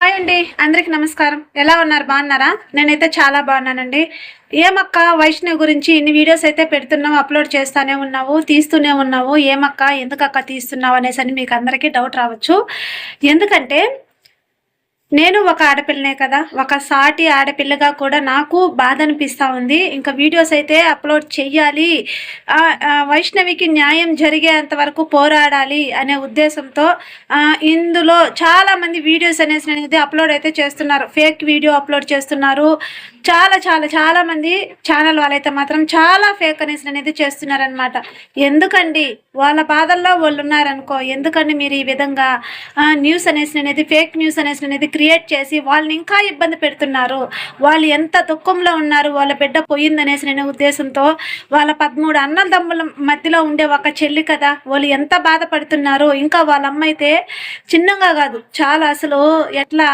Hi అండి, అందరికి నమస్కారం. ఎలా ఉన్నారు? బాగున్నారా? నేనైతే చాలా బాగున్నానండి. ఏమక్క వైష్ణవి గురించి ఇన్ని వీడియోస్ అయితే పెడుతున్నావు, అప్లోడ్ చేస్తానే ఉన్నావు, తీస్తూనే ఉన్నావు, ఏమక్క ఎందుకక్క తీస్తున్నావు అనేసి అని మీకు అందరికీ డౌట్ రావచ్చు. ఎందుకంటే నేను ఒక ఆడపిల్లనే కదా, ఒక సాటి ఆడపిల్లగా కూడా నాకు బాధ అనిపిస్తూ ఉంది. ఇంకా వీడియోస్ అయితే అప్లోడ్ చెయ్యాలి, వైష్ణవికి న్యాయం జరిగేంత వరకు పోరాడాలి అనే ఉద్దేశంతో ఇందులో చాలామంది వీడియోస్ అనేది అప్లోడ్ అయితే చేస్తున్నారు. ఫేక్ వీడియో అప్లోడ్ చేస్తున్నారు. చాలా చాలా చాలామంది ఛానల్ వాళ్ళైతే మాత్రం చాలా ఫేక్ అనేది చేస్తున్నారనమాట. ఎందుకండి వాళ్ళ బాధల్లో వాళ్ళు ఉన్నారనుకో, ఎందుకండి మీరు ఈ విధంగా న్యూస్ అనేది ఫేక్ న్యూస్ అనేది క్రియేట్ చేసి వాళ్ళని ఇంకా ఇబ్బంది పెడుతున్నారు. వాళ్ళు ఎంత దుఃఖంలో ఉన్నారు, వాళ్ళ బిడ్డ పోయిందనేసి నేను ఉద్దేశంతో వాళ్ళ 13 అన్నల తమ్ముల మధ్యలో ఉండే ఒక చెల్లి కదా, వాళ్ళు ఎంత బాధపడుతున్నారు. ఇంకా వాళ్ళ అమ్మ అయితే చిన్నగా కాదు, చాలా అసలు ఎట్లా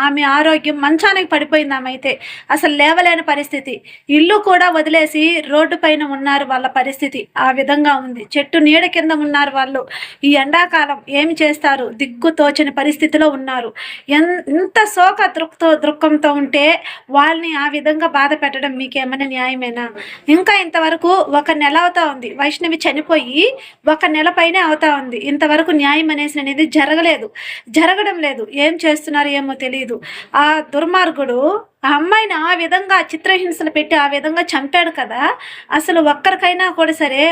ఆమె ఆరోగ్యం మంచానికి పడిపోయింది. ఆమె అయితే అసలు లేవలేని పరిస్థితి, ఇల్లు కూడా వదిలేసి రోడ్డు పైన ఉన్నారు. వాళ్ళ పరిస్థితి ఆ విధంగా ఉంది. చెట్టు నీడ కింద ఉన్నారు వాళ్ళు. ఈ ఎండాకాలం ఏమి చేస్తారు, దిక్కు తోచని పరిస్థితిలో ఉన్నారు. ఎంత శోక దృక్కంతో ఉంటే వాళ్ళని ఆ విధంగా బాధ పెట్టడం మీకేమైనా న్యాయమేనా? ఇంకా ఇంతవరకు 1 నెల అవుతా ఉంది, వైష్ణవి చనిపోయి 1 నెల పైనే అవుతా ఉంది. ఇంతవరకు న్యాయం అనేది జరగడం లేదు. ఏం చేస్తున్నారు ఏమో తెలియదు. ఆ దుర్మార్గుడు ఆ అమ్మాయిని ఆ విధంగా చిత్రహింసలు పెట్టి ఆ విధంగా చంపాడు కదా. అసలు ఒక్కరికైనా కూడా సరే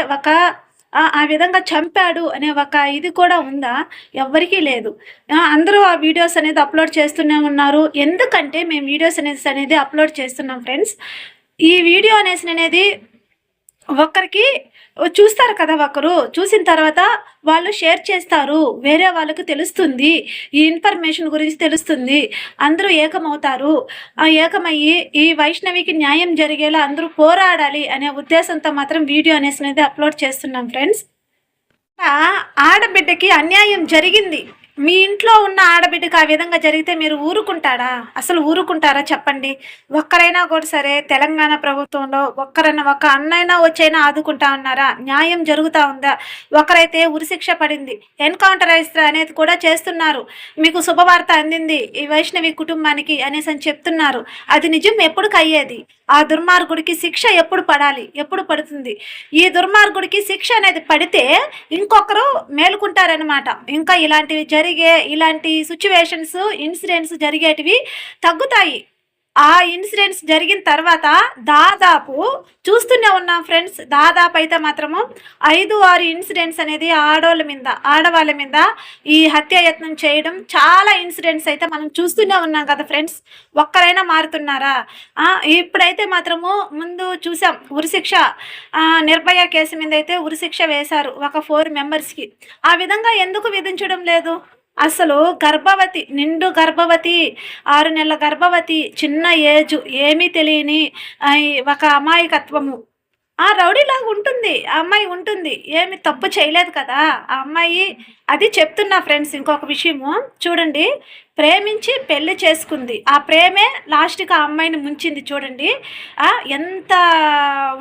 ఆ విధంగా చంపాడు అనే ఒక ఇది కూడా ఉందా? ఎవ్వరికీ లేదు. అందరూ ఆ వీడియోస్ అనేది అప్లోడ్ చేస్తూనే ఉన్నారు. ఎందుకంటే మేము వీడియోస్ అనేది అప్లోడ్ చేస్తున్నాం ఫ్రెండ్స్. ఈ వీడియో అనేది ఒక్కరికి చూస్తారు కదా, ఒకరు చూసిన తర్వాత వాళ్ళు షేర్ చేస్తారు, వేరే వాళ్ళకు తెలుస్తుంది, ఈ ఇన్ఫర్మేషన్ గురించి తెలుస్తుంది, అందరూ ఏకమవుతారు. ఏకమయ్యి ఈ వైష్ణవికి న్యాయం జరిగేలా అందరూ పోరాడాలి అనే ఉద్దేశంతో మాత్రం వీడియో అనేది అప్లోడ్ చేస్తున్నాం ఫ్రెండ్స్. ఆడబిడ్డకి అన్యాయం జరిగింది, మీ ఇంట్లో ఉన్న ఆడబిడ్డకి ఆ విధంగా జరిగితే మీరు ఊరుకుంటారా? అసలు ఊరుకుంటారా చెప్పండి? ఒక్కరైనా కూడా సరే తెలంగాణ ప్రభుత్వంలో ఒక అన్నైనా వచ్చైనా ఆదుకుంటా ఉన్నారా? న్యాయం జరుగుతూ ఉందా? ఒకరైతే ఉరిశిక్ష పడింది, ఎన్కౌంటర్ అనేది కూడా చేస్తున్నారు. మీకు శుభవార్త అందింది ఈ వైష్ణవి కుటుంబానికి అనేసి అని చెప్తున్నారు. అది నిజం ఎప్పుడు అయ్యేది? ఆ దుర్మార్గుడికి శిక్ష ఎప్పుడు పడాలి, ఎప్పుడు పడుతుంది? ఈ దుర్మార్గుడికి శిక్ష అనేది పడితే ఇంకొకరు మేలుకుంటారనమాట. ఇంకా ఇలాంటి సిచ్యువేషన్స్, ఇన్సిడెంట్స్ జరిగేటివి తగ్గుతాయి. ఆ ఇన్సిడెంట్స్ జరిగిన తర్వాత దాదాపు చూస్తూనే ఉన్నాం ఫ్రెండ్స్. దాదాపు అయితే మాత్రము 5-6 ఇన్సిడెంట్స్ అనేది ఆడవాళ్ళ మీద ఈ హత్యాయత్నం చేయడం, చాలా ఇన్సిడెంట్స్ అయితే మనం చూస్తూనే ఉన్నాం కదా ఫ్రెండ్స్. ఒక్కరైనా మారుతున్నారా? ఇప్పుడైతే మాత్రము ముందు చూసాం ఉరిశిక్ష, నిర్భయ కేసు మీద అయితే ఉరిశిక్ష వేశారు ఒక 4 మెంబర్స్కి. ఆ విధంగా ఎందుకు విధించడం లేదు? అసలు గర్భవతి, నిండు గర్భవతి, 6 నెలల గర్భవతి, చిన్న ఏజు, ఏమీ తెలియని ఒక అమాయకత్వము. రౌడీలాగా ఉంటుంది ఆ అమ్మాయి, ఉంటుంది. ఏమి తప్పు చేయలేదు కదా ఆ అమ్మాయి. అది చెప్తున్నా ఫ్రెండ్స్. ఇంకొక విషయము చూడండి, ప్రేమించి పెళ్లి చేసుకుంది. ఆ ప్రేమే లాస్ట్కి ఆ అమ్మాయిని ముంచింది. చూడండి ఎంత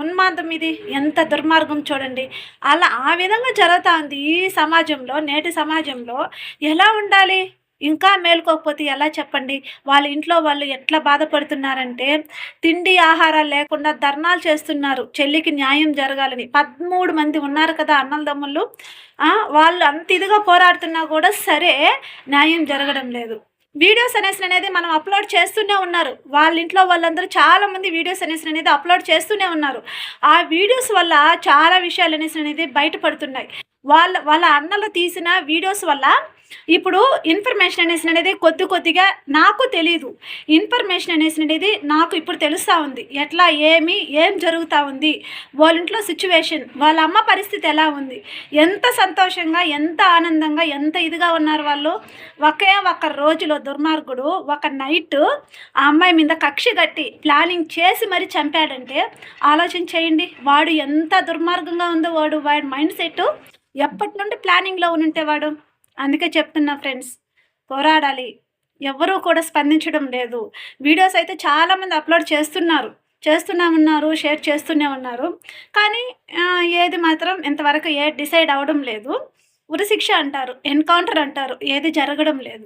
ఉన్మాదం ఇది, ఎంత దుర్మార్గం చూడండి. అలా ఆ విధంగా జరుగుతూ ఉంది ఈ సమాజంలో. నేటి సమాజంలో ఎలా ఉండాలి? ఇంకా మేలుకోకపోతే ఎలా చెప్పండి? వాళ్ళ ఇంట్లో వాళ్ళు ఎట్లా బాధపడుతున్నారంటే తిండి ఆహారాలు లేకుండా ధర్నాలు చేస్తున్నారు, చెల్లికి న్యాయం జరగాలని. 13 మంది ఉన్నారు కదా అన్నదమ్ముళ్ళు. వాళ్ళు అంత ఇదిగా పోరాడుతున్నా కూడా సరే న్యాయం జరగడం లేదు. వీడియోస్ అనేది మనం అప్లోడ్ చేస్తూనే ఉన్నారు. వాళ్ళ ఇంట్లో వాళ్ళందరూ చాలామంది వీడియోస్ అనేది అప్లోడ్ చేస్తూనే ఉన్నారు. ఆ వీడియోస్ వల్ల చాలా విషయాలు అనేది బయటపడుతున్నాయి. వాళ్ళ అన్నలు తీసిన వీడియోస్ వల్ల ఇప్పుడు ఇన్ఫర్మేషన్ అనేది కొద్దిగా నాకు తెలీదు. ఇన్ఫర్మేషన్ అనేది నాకు ఇప్పుడు తెలుస్తూ ఉంది. ఎట్లా ఏం జరుగుతూ ఉంది, వాళ్ళ ఇంట్లో సిచ్యువేషన్, వాళ్ళ అమ్మ పరిస్థితి ఎలా ఉంది, ఎంత సంతోషంగా, ఎంత ఆనందంగా, ఎంత ఇదిగా ఉన్నారు వాళ్ళు. ఒక రోజులో దుర్మార్గుడు ఒక నైట్ ఆ అమ్మాయి మీద కక్ష కట్టి ప్లానింగ్ చేసి మరి చంపాడంటే ఆలోచన చేయండి. వాడు ఎంత దుర్మార్గంగా ఉందో, వాడి మైండ్ సెట్ ఎప్పటి నుండి ప్లానింగ్లో ఉంటే వాడు. అందుకే చెప్తున్నా ఫ్రెండ్స్, పోరాడాలి. ఎవరూ కూడా స్పందించడం లేదు. వీడియోస్ అయితే చాలామంది అప్లోడ్ చేస్తున్నారు, షేర్ చేస్తూనే ఉన్నారు. కానీ ఏది మాత్రం ఇంతవరకు డిసైడ్ అవ్వడం లేదు. ఉరిశిక్ష అంటారు, ఎన్కౌంటర్ అంటారు, ఏది జరగడం లేదు.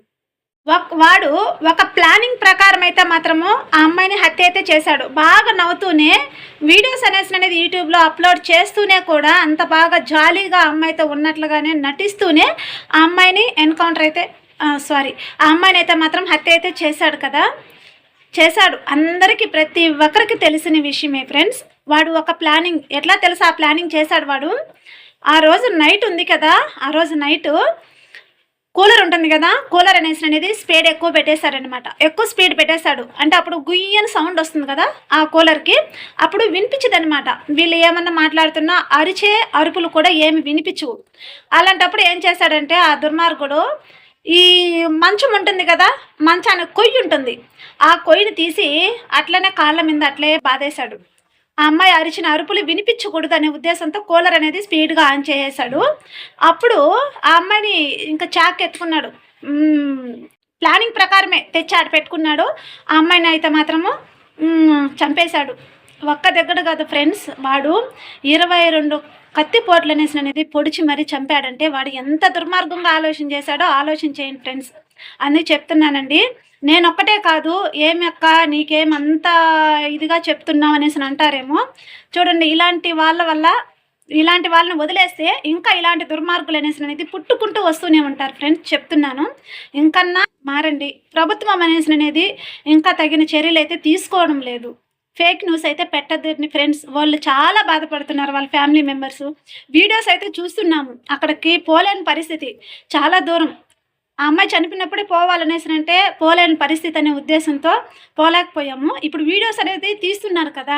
వాడు ఒక ప్లానింగ్ ప్రకారం అయితే మాత్రము ఆ అమ్మాయిని హత్య అయితే చేశాడు. బాగా నవ్వుతూనే వీడియోస్ అనేది యూట్యూబ్లో అప్లోడ్ చేస్తూనే కూడా అంత బాగా జాలీగా అమ్మాయితో ఉన్నట్లుగానే నటిస్తూనే ఆ అమ్మాయిని ఎన్కౌంటర్ అయితే ఆ అమ్మాయిని అయితే మాత్రం హత్య అయితే చేశాడు కదా. చేశాడు. అందరికీ ప్రతి ఒక్కరికి తెలిసిన విషయమే ఫ్రెండ్స్. వాడు ఒక ప్లానింగ్ ఎట్లా తెలుసు ఆ ప్లానింగ్ చేశాడు వాడు. ఆ రోజు నైట్ ఉంది కదా, ఆ రోజు నైటు కూలర్ ఉంటుంది కదా, కూలర్ అనేది స్పీడ్ ఎక్కువ పెట్టేశాడనమాట. ఎక్కువ స్పీడ్ పెట్టేశాడు అంటే అప్పుడు గుయ్యని సౌండ్ వస్తుంది కదా ఆ కూలర్కి, అప్పుడు వినిపించదు అనమాట. వీళ్ళు ఏమన్నా మాట్లాడుతున్నా అరిచే అరుపులు కూడా ఏమి వినిపించవు. అలాంటప్పుడు ఏం చేశాడంటే ఆ దుర్మార్గుడు ఈ మంచం ఉంటుంది కదా, మంచానికి కొయ్యి ఉంటుంది, ఆ కొయ్యిని తీసి అట్లనే కాళ్ళ మీద అట్లే బాధేశాడు. ఆ అమ్మాయి అరిచిన అరుపులు వినిపించకూడదు అనే ఉద్దేశంతో కూలర్ అనేది స్పీడ్గా ఆన్ చేసేసాడు. అప్పుడు ఆ అమ్మాయిని ఇంకా చాక్ ఎత్తుకున్నాడు. ప్లానింగ్ ప్రకారమే తెచ్చి ఆడ పెట్టుకున్నాడు. ఆ అమ్మాయిని అయితే మాత్రము చంపేశాడు. ఒక్క దగ్గర కాదు ఫ్రెండ్స్, వాడు 22 కత్తిపోట్లు అనేది పొడిచి మరీ చంపాడంటే వాడు ఎంత దుర్మార్గంగా ఆలోచన చేశాడో ఆలోచన చేయండి ఫ్రెండ్స్. అని చెప్తున్నానండి. నేను ఒక్కటే కాదు, ఏమి అక్క నీకేమంత ఇదిగా చెప్తున్నావు అనేసి అంటారేమో. చూడండి, ఇలాంటి వాళ్ళ వల్ల ఇలాంటి వాళ్ళని వదిలేస్తే ఇంకా ఇలాంటి దుర్మార్గులు అనేది పుట్టుకుంటూ వస్తూనే ఉంటారు ఫ్రెండ్స్. చెప్తున్నాను, ఇంకన్నా మారండి. ప్రభుత్వం అనేది ఇంకా తగిన చర్యలు అయితే తీసుకోవడం లేదు. ఫేక్ న్యూస్ అయితే పెట్టద్దని ఫ్రెండ్స్. వాళ్ళు చాలా బాధపడుతున్నారు, వాళ్ళ ఫ్యామిలీ మెంబర్స్. వీడియోస్ అయితే చూస్తున్నాము, అక్కడికి పోలేని పరిస్థితి, చాలా దూరం. ఆ అమ్మాయి చనిపోయినప్పుడే పోవాలనేసి అంటే పోలేని పరిస్థితి అనే ఉద్దేశంతో పోలేకపోయాము. ఇప్పుడు వీడియోస్ అనేది తీస్తున్నారు కదా,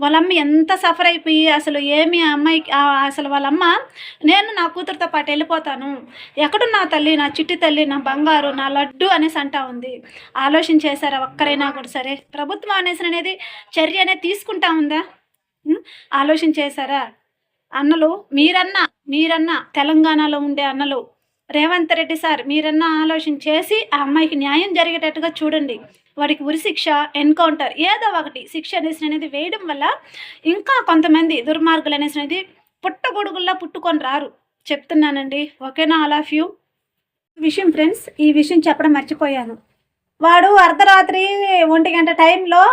వాళ్ళమ్మ ఎంత సఫర్ అయిపోయి అసలు ఏమి ఆ అమ్మాయికి అసలు వాళ్ళమ్మ నేను నా కూతురుతో పాటు వెళ్ళిపోతాను, ఎక్కడున్నా తల్లి, నా చిట్టి తల్లి, నా బంగారు, నా లడ్డు అనేసి అంటా ఉంది. ఆలోచన చేశారా ఒక్కరైనా కూడా సరే? ప్రభుత్వం అనేది చర్య అనేది తీసుకుంటా ఉందా? ఆలోచన చేశారా? అన్నలు మీరన్నా తెలంగాణలో ఉండే అన్నలు, రేవంత్ రెడ్డి సార్ మీరన్నా ఆలోచన చేసి ఆ అమ్మాయికి న్యాయం జరిగేటట్టుగా చూడండి. వాడికి ఉరి శిక్ష, ఎన్కౌంటర్ ఏదో ఒకటి శిక్ష అనేది వేయడం వల్ల ఇంకా కొంతమంది దుర్మార్గులు అనేది పుట్టగొడుగుల్లో పుట్టుకొని రారు. చెప్తున్నానండి. ఓకేనా? All of you. విషయం ఫ్రెండ్స్, ఈ విషయం చెప్పడం మర్చిపోయాను. వాడు అర్ధరాత్రి 1 గంట టైంలో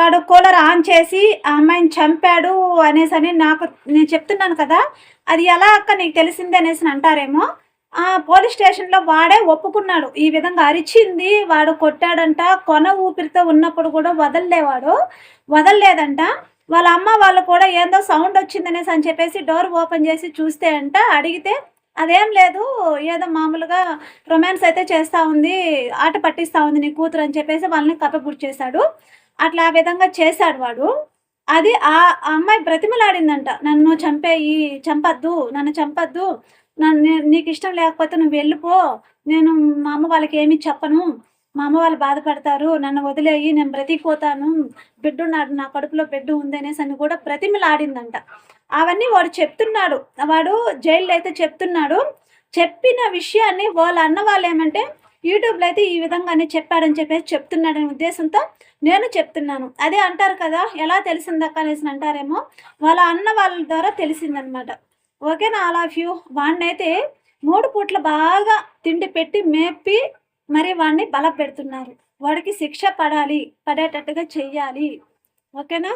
వాడు కూలర్ ఆన్ చేసి ఆ అమ్మాయిని చంపాడు అనేసి నేను చెప్తున్నాను కదా, అది ఎలా అక్క నీకు తెలిసిందే అనేసి అంటారేమో. పోలీస్ స్టేషన్లో వాడే ఒప్పుకున్నాడు. ఈ విధంగా అరిచింది వాడు, కొట్టాడంట. కొన ఊపిరితో ఉన్నప్పుడు కూడా వదలలేదంట. వాళ్ళ అమ్మ వాళ్ళు కూడా ఏందో సౌండ్ వచ్చిందనేసి అని చెప్పేసి డోర్ ఓపెన్ చేసి చూస్తే అంట, అడిగితే అదేం లేదు, ఏదో మామూలుగా రొమాన్స్ అయితే చేస్తూ ఉంది, ఆట పట్టిస్తూ ఉంది నీ కూతురు అని చెప్పేసి వాళ్ళని కప్పపుడిచేశాడు. అట్లా ఆ విధంగా చేశాడు వాడు. అది ఆ అమ్మాయి బ్రతిమలాడిందంట, నన్ను నన్ను చంపద్దు, నీకు ఇష్టం లేకపోతే నువ్వు వెళ్ళిపో, నేను మా అమ్మ వాళ్ళకి ఏమీ చెప్పను, మా అమ్మ వాళ్ళు బాధపడతారు, నన్ను వదిలేయి, నేను బ్రతికిపోతాను, బిడ్డున్నాడు, నా కడుపులో బిడ్డ ఉంది అనేసి అని కూడా బ్రతిమలాడిందంట. అవన్నీ వాడు చెప్తున్నాడు, వాడు జైల్లో అయితే చెప్తున్నాడు. చెప్పిన విషయాన్ని వాళ్ళ అన్న వాళ్ళు ఏమంటే యూట్యూబ్లో అయితే ఈ విధంగానే చెప్పాడని చెప్పేసి చెప్తున్నాడనే ఉద్దేశంతో నేను చెప్తున్నాను. అదే అంటారు కదా, ఎలా తెలిసిందక్క అనేసి అంటారేమో, వాళ్ళ అన్న వాళ్ళ ద్వారా తెలిసిందనమాట. ఓకేనా? All of you. వాడినైతే 3 పూట్ల బాగా తిండి పెట్టి మేపి మరి వాడిని బలపెడుతున్నారు. వాడికి శిక్ష పడేటట్టుగా చెయ్యాలి. ఓకేనా?